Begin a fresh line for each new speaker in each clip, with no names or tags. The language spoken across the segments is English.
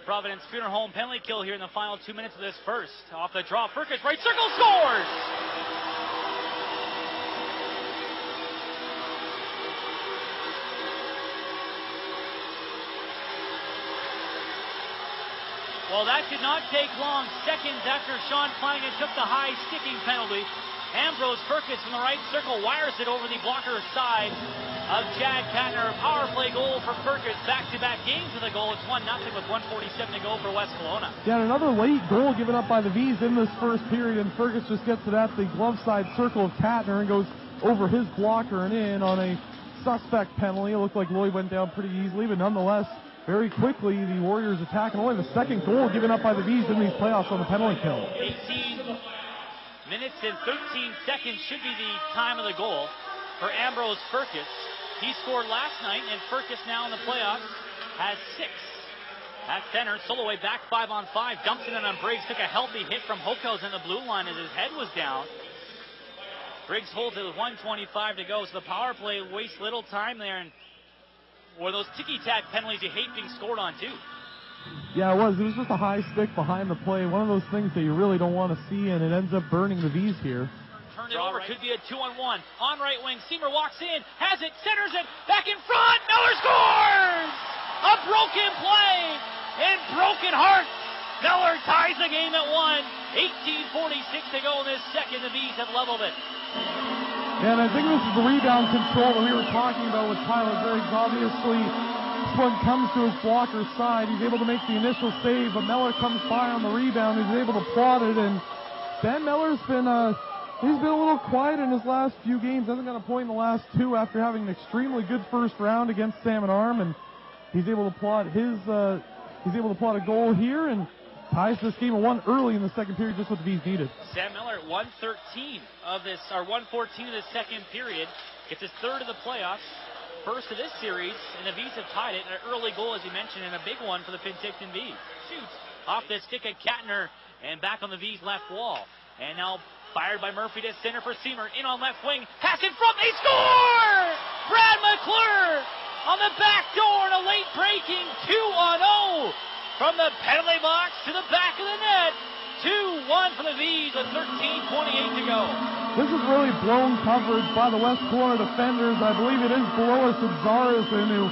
Providence Funeral Home penalty kill here in the final 2 minutes of this first. Off the draw, Firkus, right circle, scores! Well, that did not take long. Seconds after Sean Flanagan took the high sticking penalty, Ambrose Firkus in the right circle wires it over the blocker side of Chad Katner. Power play goal for Firkus. Back-to-back games with a goal. It's 1-0 with 1:47 to go for West Kelowna.
Yeah, another late goal given up by the V's in this first period, and Firkus just gets it at the glove side circle of Katner and goes over his blocker and in on a suspect penalty. It looked like Lloyd went down pretty easily, but nonetheless, very quickly, the Warriors attack, and only the second goal given up by the V's in these playoffs on the penalty kill.
18 minutes and 13 seconds should be the time of the goal for Ambrose Firkus. He scored last night, and Firkus now in the playoffs has 6. At center, Soloway back 5-on-5, dumps it in on Briggs, took a healthy hit from Hoko's in the blue line as his head was down. Briggs holds it with 1:25 to go, so the power play wastes little time there, and or those ticky-tack penalties you hate being scored on, too.
Yeah, it was. It was just a high stick behind the play. One of those things that you really don't want to see, and it ends up burning the V's here.
Turned it over. Right. Could be a 2-on-1. On right wing, Seymour walks in, has it, centers it, back in front. Miller scores! A broken play and broken heart. Miller ties the game at 1. 18:46 to go in this second. The V's have leveled it.
And I think this is the rebound control that we were talking about with Tyler Briggs. Obviously, this one comes to his blocker's side. He's able to make the initial save, but Miller comes by on the rebound. He's able to plot it, and Ben Miller's been he's been a little quiet in his last few games. Hasn't got a point in the last 2 after having an extremely good first round against Salmon Arm, and he's able to plot a goal here and ties this game at 1 early in the second period, just what the V's needed.
Sam Miller at 1:13 of this, or 1:14 of the second period, gets his 3rd of the playoffs, first of this series, and the V's have tied it. An early goal, as you mentioned, and a big one for the Penticton V's. Shoots off the stick of Katner and back on the V's left wall. And now fired by Murphy to center for Seymour. In on left wing, pass in front, they score! Brad McClure on the back door and a late breaking 2-0. From the penalty box to the back of the net. 2-1 for the V's with 13:28 to go.
This is really blown coverage by the West Kelowna defenders. I believe it is Belois and Zarasin who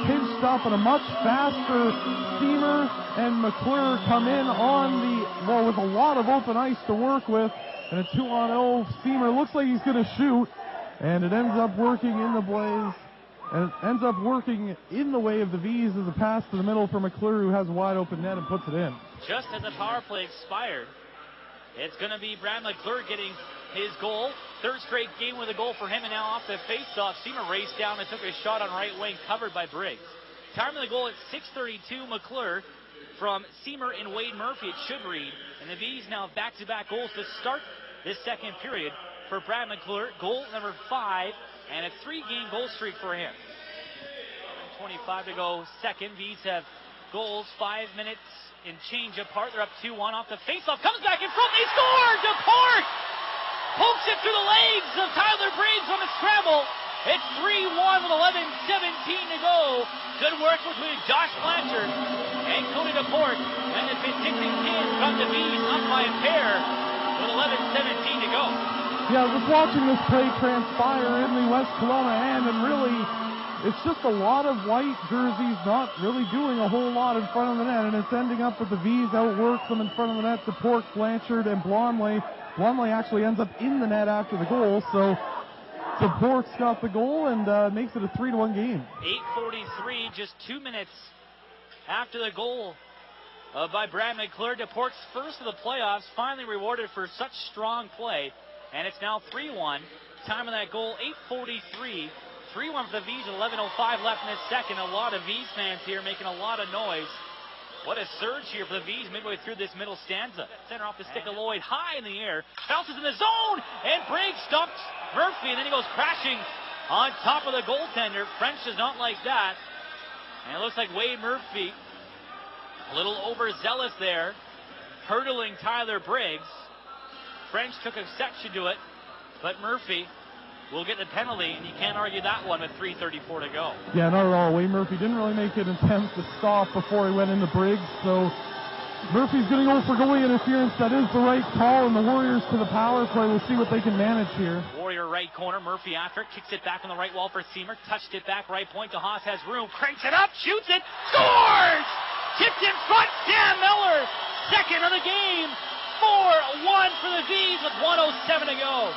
pinched up, and a much faster Seymour and McClure come in with a lot of open ice to work with. And a 2-on-0. Seymour looks like he's going to shoot, and it ends up working in the Blaze. And it ends up working in the way of the V's as a pass to the middle for McClure, who has a wide open net and puts it in.
Just as the power play expired, it's going to be Brad McClure getting his goal. 3rd straight game with a goal for him, and now off the face-off, Seymour raced down and took a shot on right wing, covered by Briggs. Time of the goal at 6:32, McClure from Seymour and Wade Murphy, it should read. And the V's now have back-to-back goals to start this second period for Brad McClure. Goal number 5. And a 3-game goal streak for him. 25 to go second. V's have goals 5 minutes and change apart. They're up 2-1 off the faceoff. Comes back in front. They score! DePort pokes it through the legs of Tyler Briggs on the scramble. It's 3-1 with 11:17 to go. Good work between Josh Blanchard and Cody DePort. And the Penticton Kids come to V's up by a pair with 11:17 to go.
Yeah, just watching this play transpire in the West Kelowna end, and really, it's just a lot of white jerseys not really doing a whole lot in front of the net, and it's ending up with the V's outwork them in front of the net. DePort, Blanchard, and Blomley. Blomley actually ends up in the net after the goal, so DePort's got the goal and makes it a 3-1 game.
8:43, just 2 minutes after the goal by Brad McClure. DePort's first of the playoffs, finally rewarded for such strong play. And it's now 3-1. Time of that goal, 8:43. 3-1 for the V's, 11:05 left in this second. A lot of V's fans here making a lot of noise. What a surge here for the V's midway through this middle stanza. Center off the stick of Lloyd, high in the air. Bounces in the zone, and Briggs stops Murphy, and then he goes crashing on top of the goaltender. French does not like that. And it looks like Wade Murphy, a little overzealous there, hurdling Tyler Briggs. French took exception to it, but Murphy will get the penalty, and you can't argue that one with 3:34 to go.
Yeah, not at all. Wayne Murphy didn't really make an attempt to stop before he went into Briggs, so Murphy's going to go for goalie interference. That is the right call, and the Warriors to the power play. We'll see what they can manage here.
Warrior right corner, Murphy after it, kicks it back on the right wall for Seamer, touched it back right point. DeHaas has room, cranks it up, shoots it, scores! Tipped in front, Sam Miller, second of the game. 4-1 for the V's with 1:07 to go.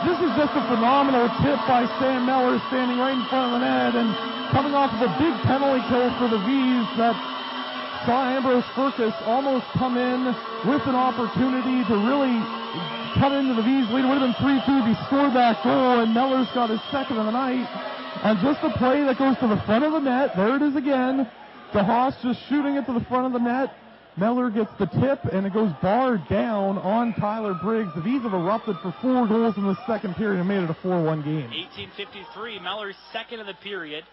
This is just a phenomenal tip by Sam Miller, standing right in front of the net and coming off of a big penalty kill for the V's that saw Ambrose Furcus almost come in with an opportunity to really cut into the V's lead. It would have been 3-2 if he scored that goal, and Miller's got his second of the night. And just a play that goes to the front of the net. There it is again. DeHaas just shooting it to the front of the net. Miller gets the tip, and it goes bar down on Tyler Briggs. The V's have erupted for 4 goals in the second period and made it a 4-1 game.
18:53, Miller's second of the period.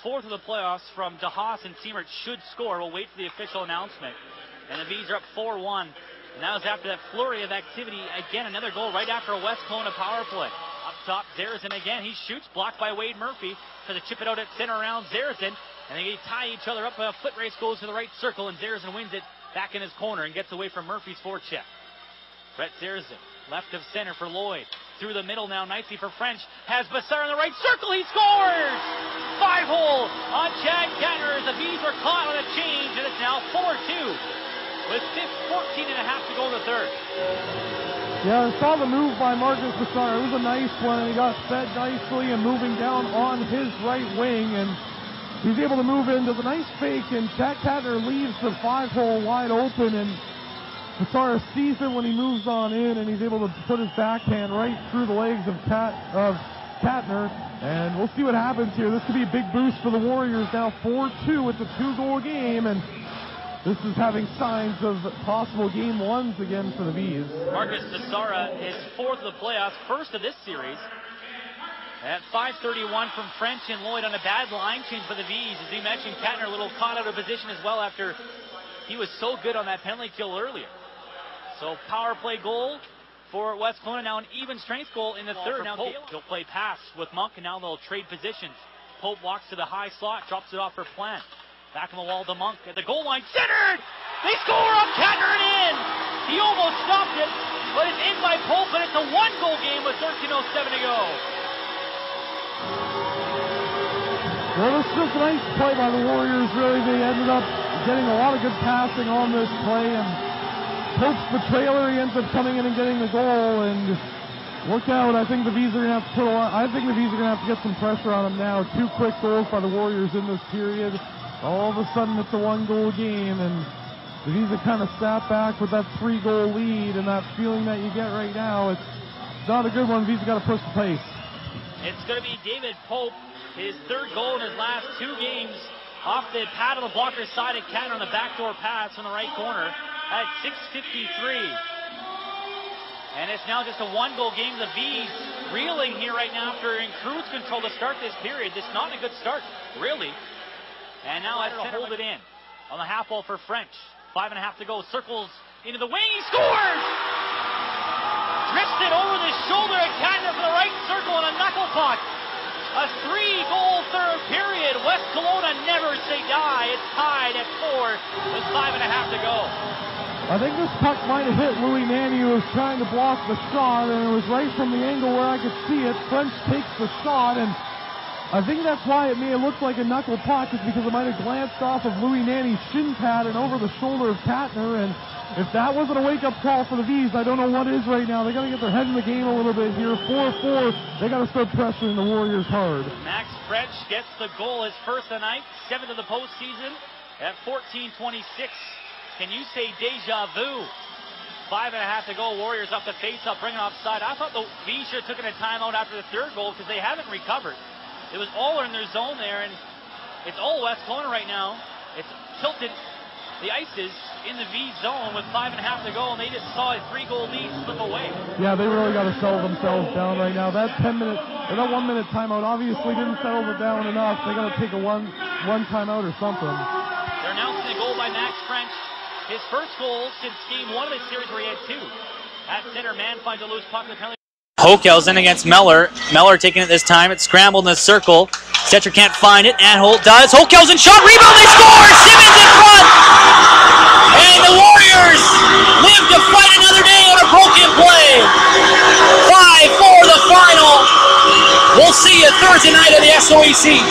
Fourth of the playoffs from DeHaas, and Seamer should score. We'll wait for the official announcement. And the V's are up 4-1. And that was after that flurry of activity. Again, another goal right after a West Kelowna power play. Up top, Zarazin again. He shoots, blocked by Wade Murphy. So they chip it out at center around Zarazin. And they tie each other up. A foot race goes to the right circle, and Zarazin wins it back in his corner and gets away from Murphy's forecheck. Brett Zarazin, left of center for Lloyd. Through the middle now, nicely for French. Has Bassar in the right circle. He scores! 5-hole on Chad Kettner as the V's were caught on a change, and it's now 4-2 with 14 and a half to go in the third.
Yeah, I saw the move by Marcus Bassar. It was a nice one, and he got fed nicely and moving down on his right wing, and he's able to move into the nice fake, and Chad Kettner leaves the 5-hole wide open, and Bassar sees it when he moves on in, and he's able to put his backhand right through the legs of Kettner, and we'll see what happens here. This could be a big boost for the Warriors. Now 4-2. It's a 2-goal game, and this is having signs of possible game ones again for the V's.
Marcus Bassara is fourth of the playoffs, first of this series. At 5:31 from French and Lloyd on a bad line change for the V's. As we mentioned, Kettner a little caught out of position as well after he was so good on that penalty kill earlier. So power play goal for West Kelowna. Now an even strength goal in the third. Now Pope. He'll play pass with Monk, and now they'll trade positions. Pope walks to the high slot, drops it off for Plant. Back on the wall to Monk at the goal line. Centered! They score off Kettner and in! He almost stopped it, but it's in by Pope, but it's a 1-goal game with 13:07 to go.
Well, this is just a nice play by the Warriors, really. They ended up getting a lot of good passing on this play, and Pope's the trailer. He ends up coming in and getting the goal, and worked out. I think the V's are going to have to put a lot. I think the V's are going to have to get some pressure on him now. 2 quick goals by the Warriors in this period. All of a sudden, it's a 1-goal game, and the V's have kind of sat back with that 3-goal lead, and that feeling that you get right now, it's not a good one. V's have got to push the pace.
It's going to be David Pope, his third goal in his last 2 games, off the pad on the blocker's side of Kettner on the backdoor pass on the right corner at 6:53. And it's now just a 1-goal game. The V's reeling here right now after in cruise control to start this period. It's not a good start, really. And now has to hold it in on the half wall for French. 5.5 to go. Circles into the wing. He scores! Drifts it over the shoulder of Kettner for the right circle on a knuckle puck. A 3-goal third period. West Kelowna never say die. It's tied at 4 with 5.5 to go.
I think this puck might have hit Louis Nanny, who was trying to block the shot, and it was right from the angle where I could see it. French takes the shot, and I think that's why it may have looked like a knuckle puck, is because it might have glanced off of Louis Nanny's shin pad and over the shoulder of Kettner, and if that wasn't a wake-up call for the V's, I don't know what is right now. They got to get their head in the game a little bit here. 4-4. They got to start pressuring the Warriors hard.
Max French gets the goal, his first of the night, 7th of the postseason at 14:26. Can you say deja vu? 5.5 to go. Warriors up the face-up, bringing offside. I thought the V's should have taken a timeout after the third goal because they haven't recovered. It was all in their zone there, and it's all West Kelowna right now. It's tilted. The ice is in the V zone with 5.5 to go, and they just saw a 3-goal lead slip away. Yeah,
they really got to settle themselves down right now. That 10-minute, or that 1-minute timeout obviously didn't settle it down enough. They got to take a one timeout or something.
They're announcing a goal by Max French. His first goal since game 1 of the series where he had 2. At center, man finds a loose puck. The penalty.
Hokelsen against Meller. Meller taking it this time. It's scrambled in the circle. Setcher can't find it. Anholt does. Hokelsen shot. Rebound. They score. Simmons in front. And the Warriors live to fight another day on a broken play. 5-4 the final. We'll see you Thursday night at the SOEC.